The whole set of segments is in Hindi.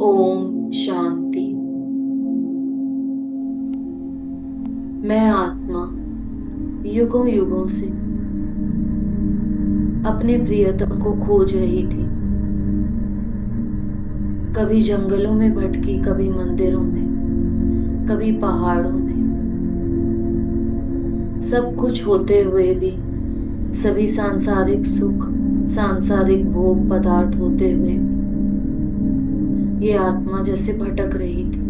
ओम शांति। मैं आत्मा युगों युगों से अपने प्रियतम को खोज रही थी। कभी जंगलों में भटकी, कभी मंदिरों में, कभी पहाड़ों में। सब कुछ होते हुए भी, सभी सांसारिक सुख, सांसारिक भोग पदार्थ होते हुए भी ये आत्मा जैसे भटक रही थी।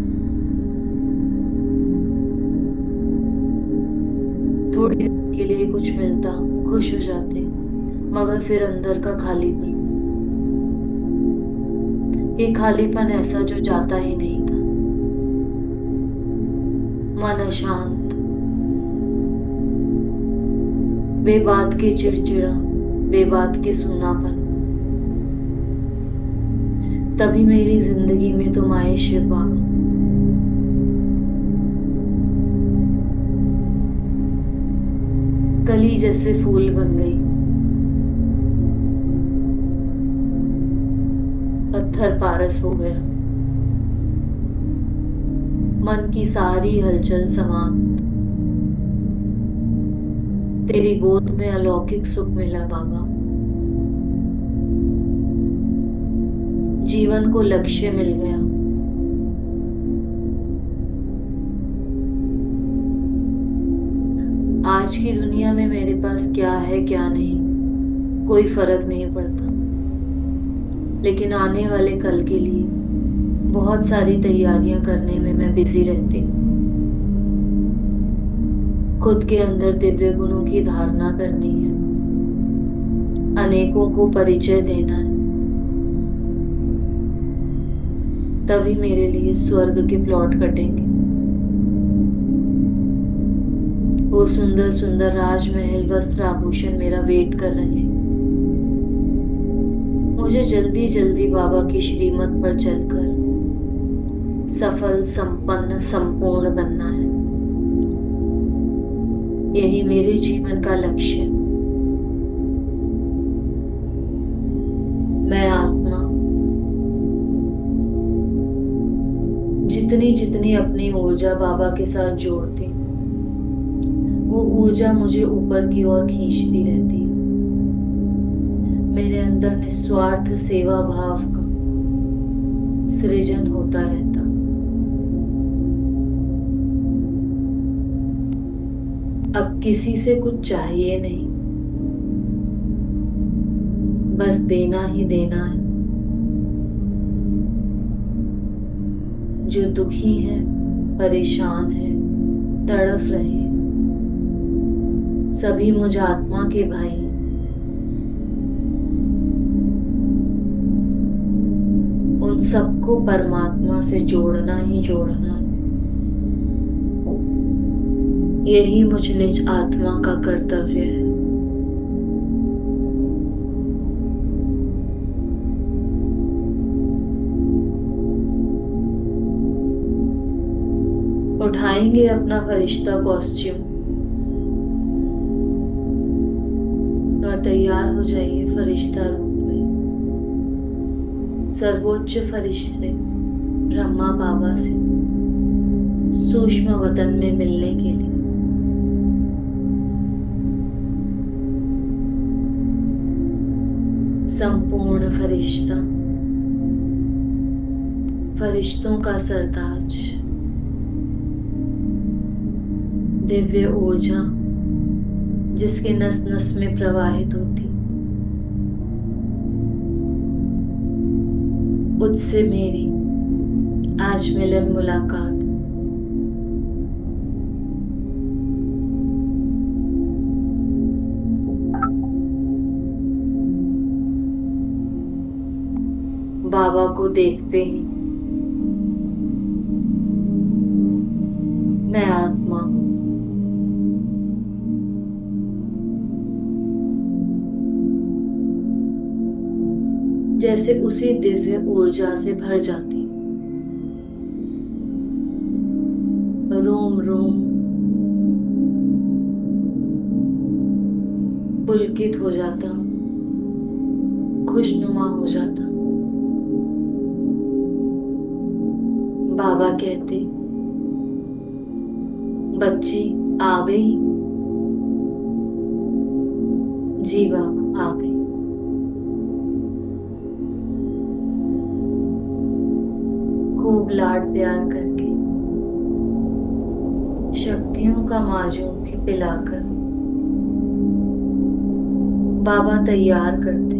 थोड़ी देर के लिए कुछ मिलता, खुश हो जाते, मगर फिर अंदर का खालीपन। ये खालीपन ऐसा जो जाता ही नहीं था। मन अशांत, बेबात के चिड़चिड़ा, बेबात के सूनापन। तभी मेरी जिंदगी में तुम आए शिव बाबा। कली जैसे फूल बन गई, पत्थर पारस हो गया, मन की सारी हलचल समाप्त। तेरी गोद में अलौकिक सुख मिला बाबा। जीवन को लक्ष्य मिल गया। आज की दुनिया में मेरे पास क्या है क्या नहीं, कोई फर्क नहीं पड़ता। लेकिन आने वाले कल के लिए बहुत सारी तैयारियां करने में मैं बिजी रहती हूँ। खुद के अंदर दिव्य गुणों की धारणा करनी है, अनेकों को परिचय देना है। तभी मेरे लिए स्वर्ग के प्लॉट कटेंगे। वो सुंदर सुंदर राजमहल, वस्त्र, आभूषण मेरा वेट कर रहे हैं। मुझे जल्दी जल्दी बाबा की श्रीमत पर चलकर सफल, संपन्न, संपूर्ण बनना है। यही मेरे जीवन का लक्ष्य है। मैं आत्मा जितनी जितनी अपनी ऊर्जा बाबा के साथ जोड़ती, वो ऊर्जा मुझे ऊपर की ओर खींचती रहती है। मेरे अंदर निस्वार्थ सेवा भाव का सृजन होता रहता। अब किसी से कुछ चाहिए नहीं, बस देना ही देना है। जो दुखी है, परेशान है, तड़फ रहे हैं, सभी मुझ आत्मा के भाई हैं। उन सबको परमात्मा से जोड़ना ही जोड़ना है। यही मुझ निज आत्मा का कर्तव्य है। उठाएंगे अपना फरिश्ता कॉस्ट्यूम और तैयार हो जाइए फरिश्ता रूप में, सर्वोच्च फरिश्ते ब्रह्मा बाबा से सूक्ष्म वतन में मिलने के लिए। संपूर्ण फरिश्ता, फरिश्तों का सरताज, दिव्य ऊर्जा जिसके नस नस में प्रवाहित होती, उससे मेरी आज मिलन मुलाकात। बाबा को देखते ही मैं आत्मा जैसे उसी दिव्य ऊर्जा से भर जाती, रोम रोम पुलकित हो जाता, खुशनुमा हो जाता। बाबा कहते, बच्ची आ गई? जी बाबा, आ गई। खूब लाड प्यार करके, शक्तियों का माजून भी पिलाकर बाबा तैयार करते,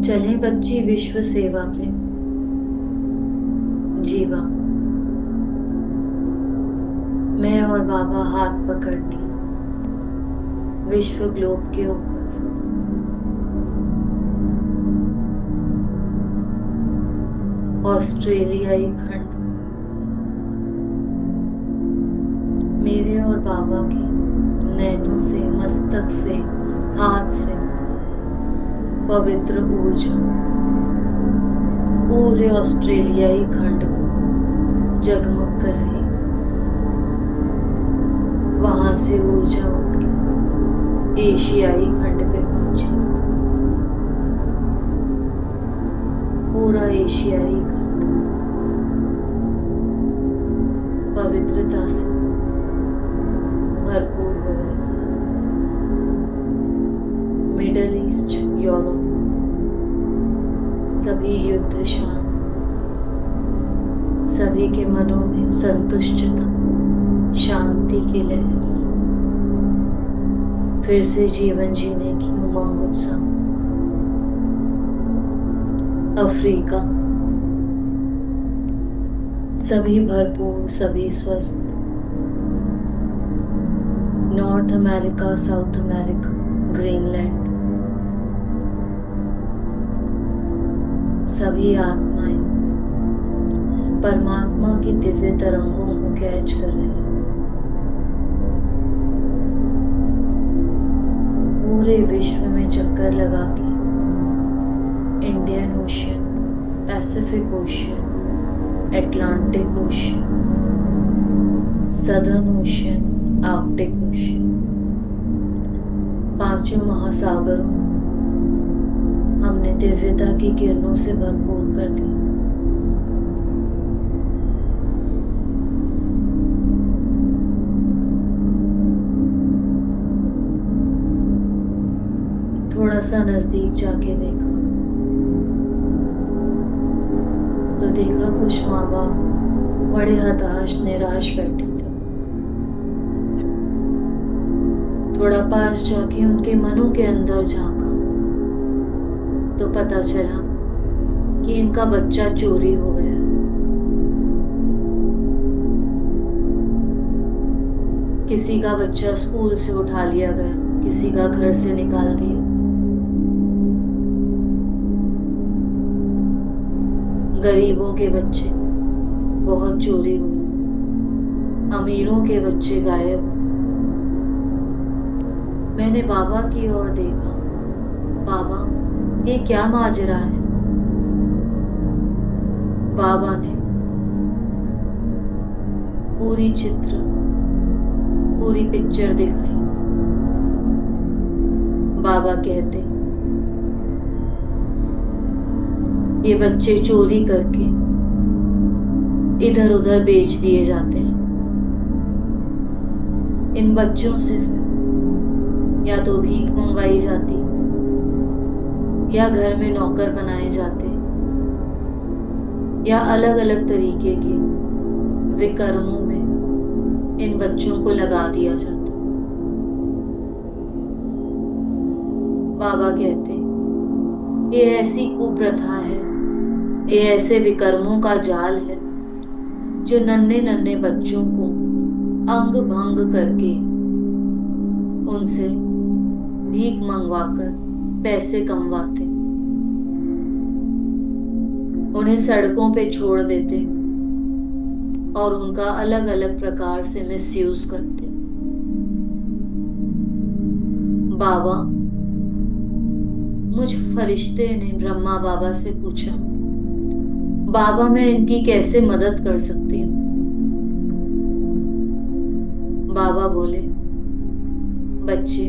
चले बच्ची विश्व सेवा पे। जी बाबा। मैं और बाबा हाथ पकड़ के विश्व ग्लोब के ऊपर ऑस्ट्रेलियाई खंड, मेरे और बाबा के नैनों से, मस्तक से, हाथ से पवित्र ऊर्जा पूरे ऑस्ट्रेलियाई खंड को जगमग कर रही। वहां से ऊर्जा उठ के एशियाई खंड पे पहुंची। पूरा एशियाई खंड पवित्रता से भरपूर हो गया। मिडल ईस्ट, यूरोप, सभी युद्ध शांत, सभी के मनों में संतुष्टता, शांति की लहर, फिर से जीवन जीने की उमंग उत्साह। अफ्रीका, सभी भरपूर, सभी स्वस्थ। North America, south America, Greenland, सभी आत्माएं परमात्मा की दिव्य तरंगों को कैच कर रही हैं। पूरे विश्व में चक्कर लगा के Indian ocean, Pacific ocean, Atlantic ocean, southern ocean, Arctic ocean, पांचों महासागरों हमने दिव्यता की किरणों से भरपूर कर दी। थोड़ा सा नजदीक जाके देखा तो देखा कुछ माँ बाप बड़े हताश, निराश बैठे थे। थोड़ा पास जाके उनके मनों के अंदर झांका तो पता चला कि इनका बच्चा चोरी हो गया। किसी का बच्चा स्कूल से उठा लिया गया, किसी का घर से निकाल दिया। गरीबों के बच्चे बहुत चोरी हुए, अमीरों के बच्चे गायब। मैंने बाबा की ओर देखा, बाबा ये क्या माजरा है? बाबा ने पूरी चित्र, पूरी पिक्चर दिखाई। बाबा कहते, ये बच्चे चोरी करके इधर उधर बेच दिए जाते हैं। इन बच्चों से फिर या तो भीख मंगवाई जाती या घर में नौकर बनाए जाते या अलग अलग तरीके के विकर्मों में इन बच्चों को लगा दिया जाता। बाबा कहते, ये ऐसी कुप्रथा है, ये ऐसे विकर्मों का जाल है जो नन्हे नन्हे बच्चों को अंग भंग करके उनसे भीख मंगवाकर पैसे कमवाते, उन्हें सड़कों पे छोड़ देते और उनका अलग अलग प्रकार से मिसयूज करते। बाबा, मुझ फरिश्ते ने ब्रह्मा बाबा से पूछा, बाबा मैं इनकी कैसे मदद कर सकती हूँ? बाबा बोले, बच्चे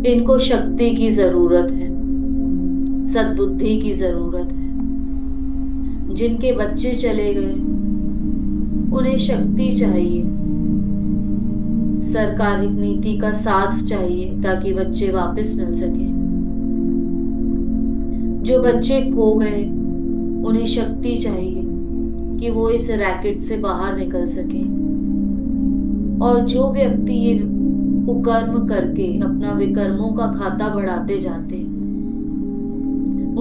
इनको शक्ति की जरूरत है, सद्बुद्धि की जरूरत है। जिनके बच्चे चले गए उन्हें शक्ति चाहिए, सरकारी नीति का साथ चाहिए ताकि बच्चे वापस मिल सकें। जो बच्चे खो गए उन्हें शक्ति चाहिए कि वो इस रैकेट से बाहर निकल सकें। और जो व्यक्ति ये कुकर्म करके अपना विकर्मों का खाता बढ़ाते जाते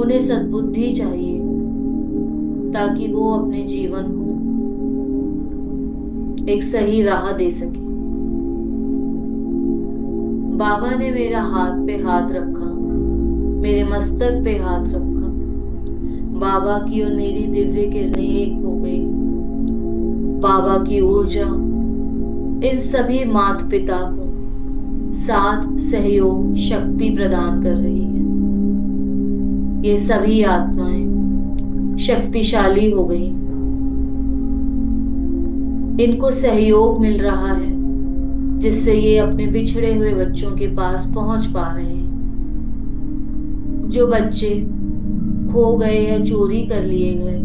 उन्हें सद्बुद्धि चाहिए ताकि वो अपने जीवन को एक सही राह दे सके। बाबा ने मेरा हाथ पे हाथ रखा, मेरे मस्तक पे हाथ रखा। बाबा की और मेरी दिव्य किरणें एक हो गई। बाबा की ऊर्जा इन सभी माता पिता को साथ सहयोग शक्ति प्रदान कर रही है। ये सभी आत्माएं शक्तिशाली हो गई। इनको सहयोग मिल रहा है जिससे ये अपने बिछड़े हुए बच्चों के पास पहुंच पा रहे हैं। जो बच्चे खो गए या चोरी कर लिए गए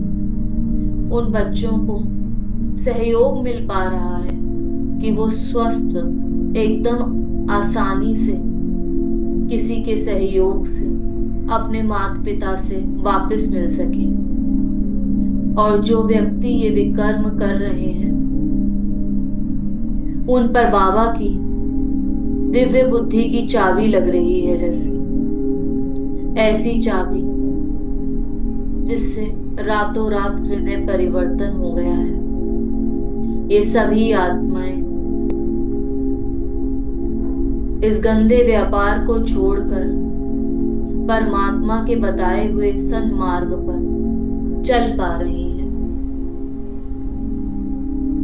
उन बच्चों को सहयोग मिल पा रहा है कि वो स्वस्थ एकदम आसानी से किसी के सहयोग से अपने माता पिता से वापस मिल सके। और जो व्यक्ति ये विकर्म कर रहे हैं उन पर बाबा की दिव्य बुद्धि की चाबी लग रही है, जैसे ऐसी चाबी जिससे रातों रात हृदय परिवर्तन हो गया है। ये सभी आत्माएं इस गंदे व्यापार को छोड़कर परमात्मा के बताए हुए सन्मार्ग पर चल पा रही हैं।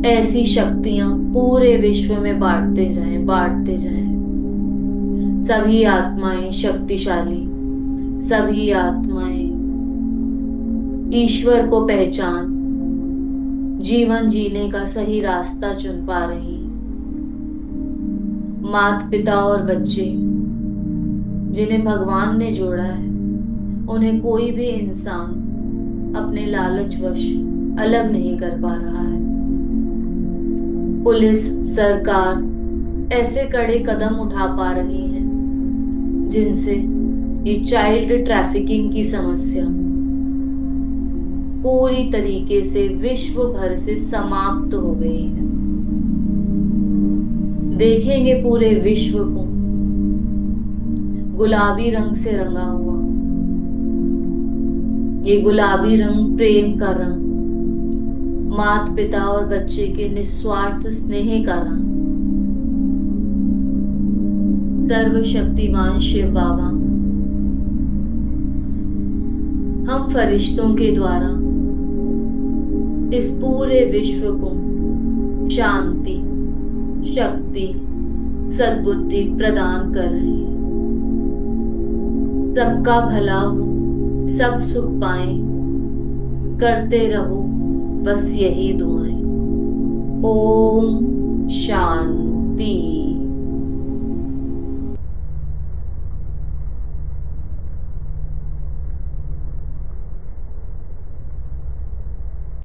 ऐसी शक्तियां पूरे विश्व में बांटते जाएं, बांटते जाएं। सभी आत्माएं शक्तिशाली, सभी आत्माएं ईश्वर को पहचान जीवन जीने का सही रास्ता चुन पा रही हैं। माता पिता और बच्चे जिन्हें भगवान ने जोड़ा है उन्हें कोई भी इंसान अपने लालचवश अलग नहीं कर पा रहा है। पुलिस, सरकार ऐसे कड़े कदम उठा पा रही है जिनसे ये चाइल्ड ट्रैफिकिंग की समस्या पूरी तरीके से विश्व भर से समाप्त हो गई है। देखेंगे पूरे विश्व को गुलाबी रंग से रंगा हुआ। ये गुलाबी रंग प्रेम का रंग, माता पिता और बच्चे के निस्वार्थ स्नेह का रंग। सर्वशक्तिमान शिव बाबा हम फरिश्तों के द्वारा इस पूरे विश्व को शांति, शक्ति, सद्बुद्धि प्रदान कर रहे हैं। सबका भला हो, सब सुख पाएं, करते रहो बस यही दुआएं। ओम शांति।